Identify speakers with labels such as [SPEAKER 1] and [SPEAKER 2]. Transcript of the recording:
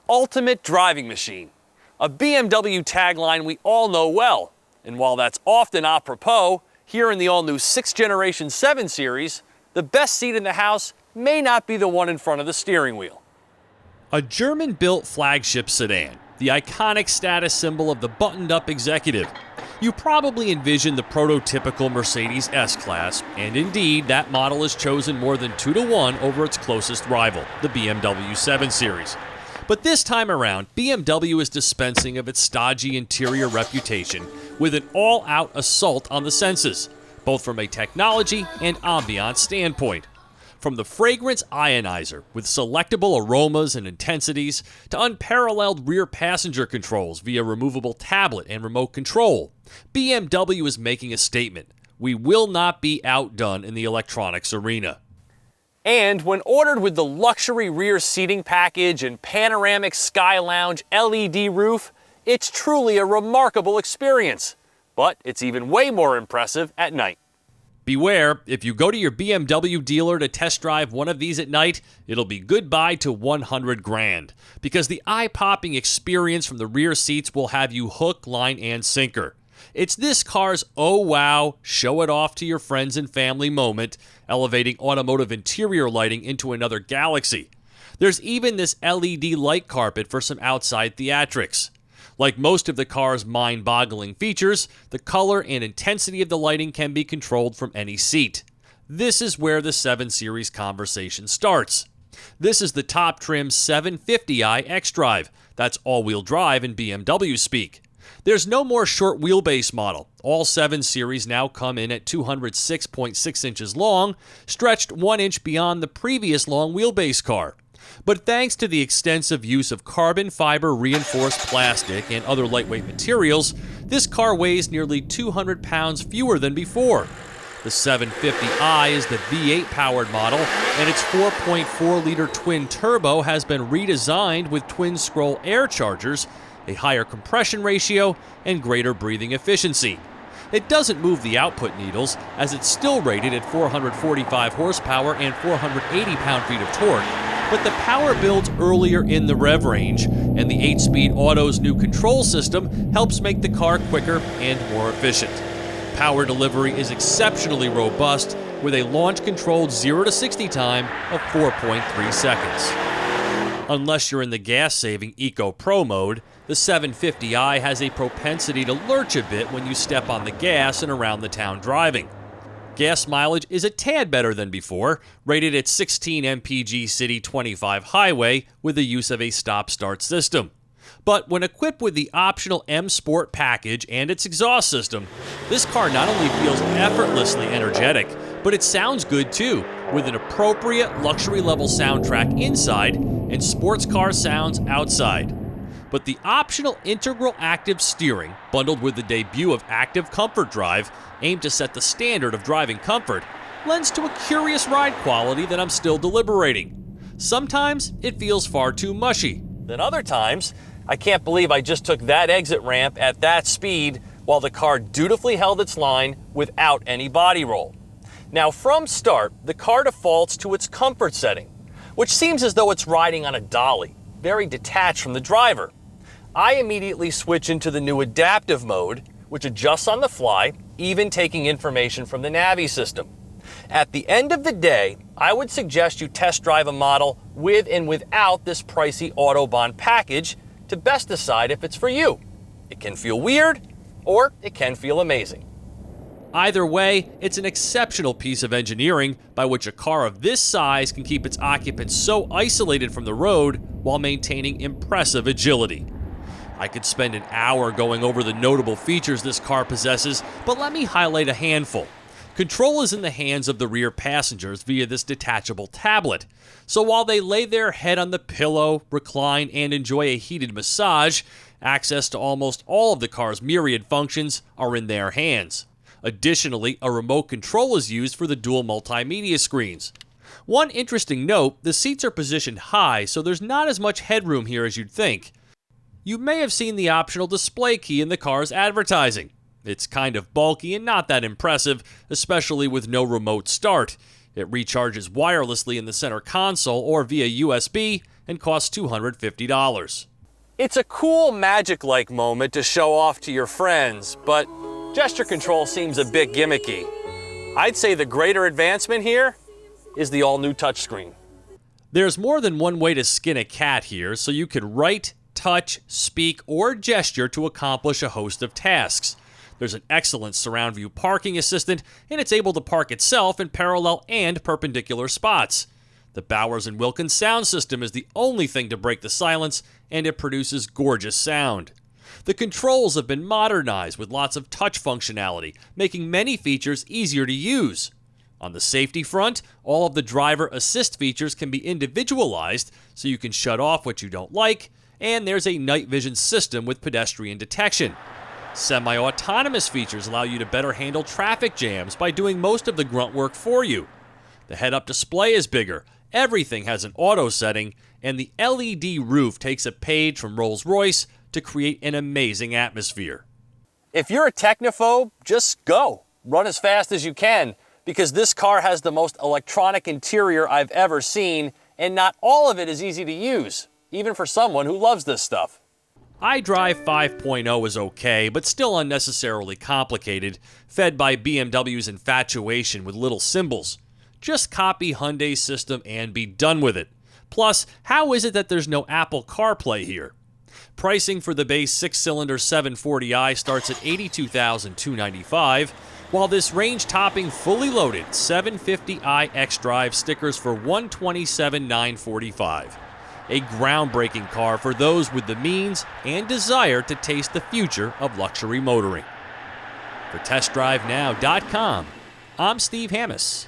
[SPEAKER 1] ultimate driving machine, a BMW tagline we all know well. And while that's often apropos, here in the all-new 6th Generation 7 Series, the best seat in the house may not be the one in front of the steering wheel. A German-built flagship sedan, the iconic status symbol of the buttoned-up executive. You probably envision the prototypical Mercedes S-Class, and indeed, that model is chosen more than 2-to-1 over its closest rival, the BMW 7 Series. But this time around, BMW is dispensing of its stodgy interior reputation with an all-out assault on the senses, both from a technology and ambiance standpoint. From the fragrance ionizer with selectable aromas and intensities to unparalleled rear passenger controls via removable tablet and remote control, BMW is making a statement. We will not be outdone in the electronics arena. And when ordered with the luxury rear seating package and panoramic Sky Lounge LED roof, it's truly a remarkable experience. But it's even way more impressive at night. Beware, if you go to your BMW dealer to test drive one of these at night, it'll be goodbye to 100 grand. Because the eye-popping experience from the rear seats will have you hook, line, and sinker. It's this car's oh wow, show it off to your friends and family moment, elevating automotive interior lighting into another galaxy. There's even this LED light carpet for some outside theatrics. Like most of the car's mind-boggling features, the color and intensity of the lighting can be controlled from any seat. This is where the 7 Series conversation starts. This is the top-trim 750i xDrive. That's all-wheel drive in BMW speak. There's no more short wheelbase model. All 7 Series now come in at 206.6 inches long, stretched 1 inch beyond the previous long wheelbase car. But thanks to the extensive use of carbon fiber reinforced plastic and other lightweight materials, this car weighs nearly 200 pounds fewer than before. The 750i is the V8 powered model, and its 4.4-liter twin turbo has been redesigned with twin scroll air chargers, a higher compression ratio, and greater breathing efficiency. It doesn't move the output needles, as it's still rated at 445 horsepower and 480 pound-feet of torque, but the power builds earlier in the rev range, and the 8-speed Auto's new control system helps make the car quicker and more efficient. Power delivery is exceptionally robust, with a launch-controlled 0 to 60 time of 4.3 seconds. Unless you're in the gas-saving Eco Pro mode, the 750i has a propensity to lurch a bit when you step on the gas and around the town driving. Gas mileage is a tad better than before, rated at 16 mpg City 25 highway with the use of a stop-start system. But when equipped with the optional M Sport package and its exhaust system, this car not only feels effortlessly energetic, but it sounds good too, with an appropriate luxury-level soundtrack inside and sports car sounds outside. But the optional integral active steering, bundled with the debut of Active Comfort Drive, aimed to set the standard of driving comfort, lends to a curious ride quality that I'm still deliberating. Sometimes it feels far too mushy. Then other times, I can't believe I just took that exit ramp at that speed while the car dutifully held its line without any body roll. Now from start, the car defaults to its comfort setting, which seems as though it's riding on a dolly, very detached from the driver. I immediately switch into the new adaptive mode, which adjusts on the fly, even taking information from the Navi system. At the end of the day, I would suggest you test drive a model with and without this pricey Autobahn package to best decide if it's for you. It can feel weird, or it can feel amazing. Either way, it's an exceptional piece of engineering by which a car of this size can keep its occupants so isolated from the road while maintaining impressive agility. I could spend an hour going over the notable features this car possesses, but let me highlight a handful. Control is in the hands of the rear passengers via this detachable tablet. So while they lay their head on the pillow, recline, and enjoy a heated massage, access to almost all of the car's myriad functions are in their hands. Additionally, a remote control is used for the dual multimedia screens. One interesting note, the seats are positioned high, so there's not as much headroom here as you'd think. You may have seen the optional display key in the car's advertising. It's kind of bulky and not that impressive, especially with no remote start. It recharges wirelessly in the center console or via USB and costs $250. It's a cool magic-like moment to show off to your friends, but gesture control seems a bit gimmicky. I'd say the greater advancement here is the all-new touchscreen. There's more than one way to skin a cat here, so you could write, touch, speak, or gesture to accomplish a host of tasks. There's an excellent surround view parking assistant, and it's able to park itself in parallel and perpendicular spots. The Bowers & Wilkins sound system is the only thing to break the silence, and it produces gorgeous sound. The controls have been modernized with lots of touch functionality, making many features easier to use. On the safety front, all of the driver assist features can be individualized, so you can shut off what you don't like, and there's a night vision system with pedestrian detection. Semi-autonomous features allow you to better handle traffic jams by doing most of the grunt work for you. The head-up display is bigger, everything has an auto setting, and the LED roof takes a page from Rolls-Royce to create an amazing atmosphere. If you're a technophobe, just go. Run as fast as you can, because this car has the most electronic interior I've ever seen, and not all of it is easy to use, even for someone who loves this stuff. iDrive 5.0 is okay, but still unnecessarily complicated, fed by BMW's infatuation with little symbols. Just copy Hyundai's system and be done with it. Plus, how is it that there's no Apple CarPlay here? Pricing for the base 6-cylinder 740i starts at $82,295, while this range-topping, fully loaded 750i xDrive stickers for $127,945. A groundbreaking car for those with the means and desire to taste the future of luxury motoring. For TestDriveNow.com, I'm Steve Hammis.